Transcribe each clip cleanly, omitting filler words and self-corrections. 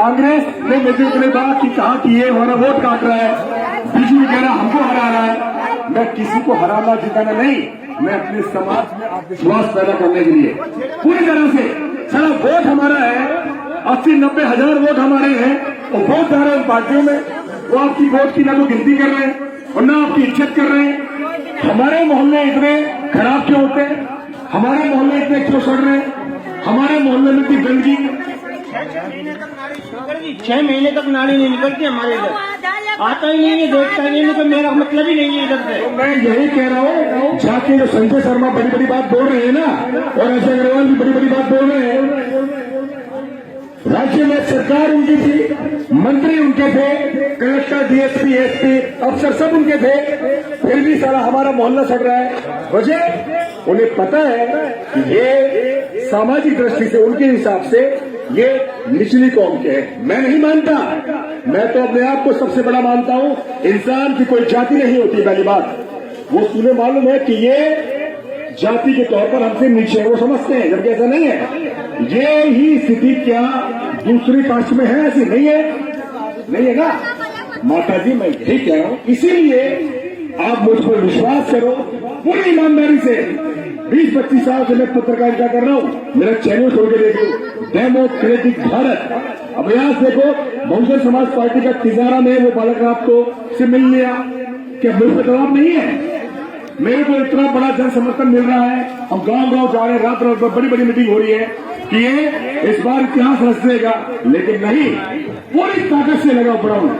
कांग्रेस ने मुझे इतने बार की कहा कि ये हमारा वोट काट रहा है, बीजेपी कह रहा हमको हरा रहा है। मैं किसी को हराना जिताना नहीं, मैं अपने समाज में विश्वास पैदा करने के लिए पूरी तरह से सारा वोट हमारा है। 80-90 हजार वोट हमारे हैं और वोट जा रहे हैं पार्टियों में। वो आपकी वोट की ना तो गिनती कर रहे हैं और ना आपकी इज्जत कर रहे हैं। हमारे मोहल्ले इतने खराब क्यों होते हैं, हमारे मोहल्ले इतने क्यों सड़ रहे हैं, हमारे मोहल्ले में इतनी गंदगी। 6 महीने तक नाली नहीं निकलती हमारे इधर, आता ही नहीं है, देखता ही नहीं, तो मेरा मतलब ही नहीं है इधर से। तो मैं यही कह रहा हूँ, जाके जो संजय शर्मा बड़ी बड़ी बात बोल रहे हैं ना, और अजय अग्रवाल भी बड़ी बड़ी बात बोल रहे हैं। राज्य में सरकार उनकी थी, मंत्री उनके थे, कलेक्टर, डीएसपी, एसपी, अफसर सब उनके थे, फिर भी सारा हमारा मोहल्ला सड़ रहा है। वजह उन्हें पता है कि ये सामाजिक दृष्टि से उनके हिसाब से ये निचली कौम के हैं। मैं नहीं मानता, मैं तो अपने आप को सबसे बड़ा मानता हूं। इंसान की कोई जाति नहीं होती, पहली बात। वो तुम्हें मालूम है कि ये जाति के तौर पर हमसे नीचे है, वो समझते हैं, जबकि ऐसा नहीं है। ये ही स्थिति क्या दूसरी कास्ट में है? ऐसी नहीं है, नहीं है ना माता जी। मैं यही कह रहा हूं, इसीलिए आप मुझ पर विश्वास करो पूरी ईमानदारी से। 20-25 साल से मैं पत्रकारिता कर रहा हूं, मेरा चैनल खोल के देखो, डेमोक्रेटिक भारत। अब यहां देखो, बहुजन समाज पार्टी का तिजारा में वो बालक आपको से मिल लिया, क्या मुझ पर दबाव नहीं है? मेरे को इतना बड़ा जन समर्थन मिल रहा है, हम गांव-गांव जा रहे हैं, रात रात बड़ी बड़ी मीटिंग हो रही है कि ये इस बार इतिहास रच देगा, लेकिन नहीं, पूरी ताकत से लगा पड़ा हूं।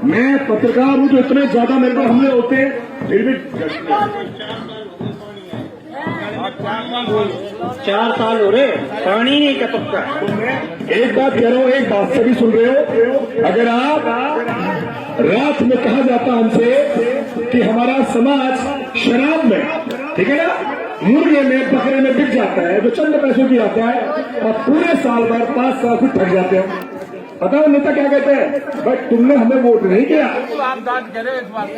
मैं पत्रकार हूं तो इतने ज्यादा मेरे पर हमले होते हैं, फिर भी 4 साल हो रहे, पानी नहीं टपकता। एक बात कह रहा हूं, एक बात सभी सुन रहे हो। अगर आप रात में कहा जाता हमसे कि हमारा समाज शराब में, ठीक है ना, मुर्गे में, बकरे में बिक जाता है, जो चंद पैसों की आता है, और पूरे साल भर 5 साल से ठग जाते हैं। पता है नेता क्या कहते हैं? भाई तुमने हमें वोट नहीं किया,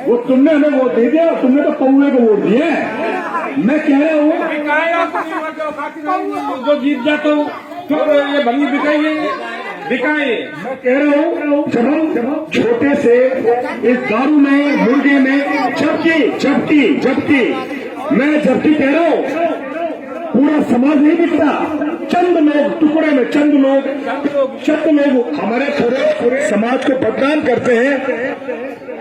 वो तुमने हमें वोट नहीं दिया, तुमने तो कौए को वोट दिया है। मैं कह रहा हूँ जो जीत जाता हूँ तो ये भंगी बिकाइए। मैं कह रहा हूँ, जब हम छोटे से इस दारू में, मुर्गे में, जबकि मैं कह रहा हूँ, पूरा समाज नहीं बिकता। चंद लोग, टुकड़े में चंद लोग हमारे पूरे समाज को बदनाम करते हैं।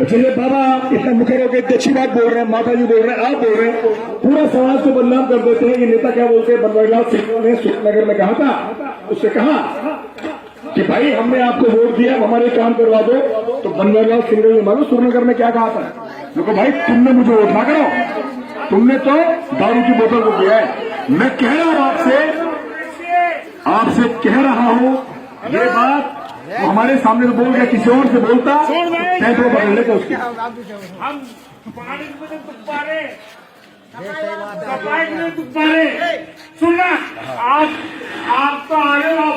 चलिए बाबा इतना मुखर होकर इतनी अच्छी बात बोल रहे हैं, माता जी बोल रहे हैं, आप बोल रहे हैं, पूरा समाज को बदनाम कर देते हैं। ये नेता क्या बोलते हैं? बनवारीलाल सिंह ने सुखनगर में कहा था, उससे कहा कि भाई हमने आपको वोट दिया, हमारे काम करवा दो। तो बनवारीलाल सिंह ने मालूम सुखनगर में क्या कहा था? देखो भाई तुमने मुझे वोट ना करो, तुमने तो दारू की बोतल को किया है। मैं कह रहा हूं आपसे कह रहा हूं, ये बात वो हमारे सामने तो बोल गया, किसी और से बोलता मैं तो पकड़ लेता उसकी। हम सुनना, आप तो आ रहे हो,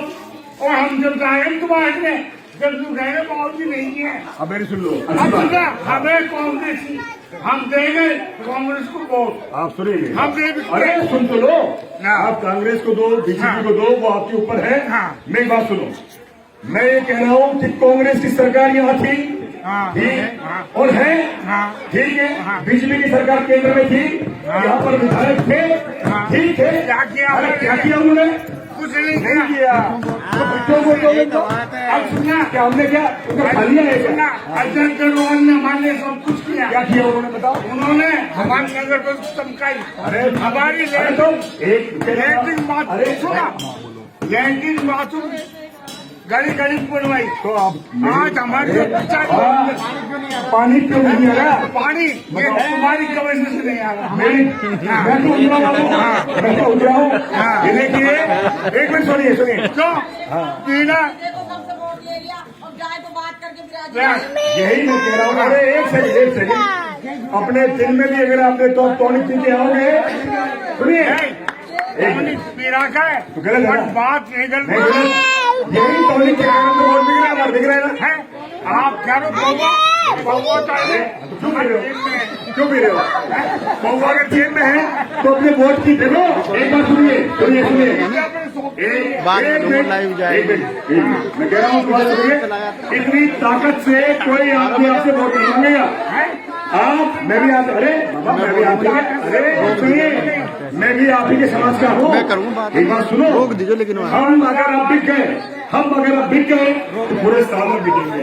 और हम जब जाएंगे तुम्हारे जब तुम कहने बहुत भी नहीं है। अब मेरी सुन लो, हमें कांग्रेस, हम देंगे कांग्रेस को वोट। आप सुनिए, हम अरे सुन तो लो, आप कांग्रेस को दो, बीजेपी को दो, वो आपके ऊपर है। मेरी बात सुनो, मैं ये कह रहा हूँ कि कांग्रेस की सरकार यहाँ थी, ठीक और है, ठीक है। बीजेपी की सरकार केंद्र में थी, यहाँ पर विधायक थे, ठीक है। क्या किया उन्होंने? कुछ नहीं किया। अब सुना, क्या हमने क्या खाली है? अध्यक्ष के लोगों ने हमारे सब कुछ किया। क्या किया उन्होंने बताओ? उन्होंने हमारे नगर को चमकाई। अरे हमारी लैंड्रिन बाथरूम गली गली बनवाई। तो आप आज हमारे पानी क्यों नहीं आ रहा? पानी तुम्हारी कवरेज से नहीं आ रहा। मैं तो उतरा हूँ। ये देखिए, एक मिनट सुनिए क्यों पीना यही मैं कह रहा हूँ। अरे एक सेकंड, अपने दिन में भी अगर आपने तो टॉनिक पी के आओगे, सुनिए पीना का है तो गलत है ना? बात नहीं गलत, यही टॉनिक के कारण तो वोट बिक रहा है, दिख रहा है ना? आप क्या पौवा चाहिए, क्यों पी रहे हो? पौवा अगर जेब में है तो अपने वोट की देखो। एक बात सुनिए, बाद में लोग लाइव जाएंगे। मैं कह रहा हूँ बात सुनिए, इतनी ताकत से कोई आदमी आपसे वोट नहीं मांगेगा। आप मैं भी आप अरे बाबा मैं भी आप अरे सुनिए, मैं भी आप ही के समाज का हूँ। मैं करूँगा बात, एक बात सुनो, रोक दीजिए लेकिन हम अगर अब बिक गए तो पूरे साल में बिकेंगे।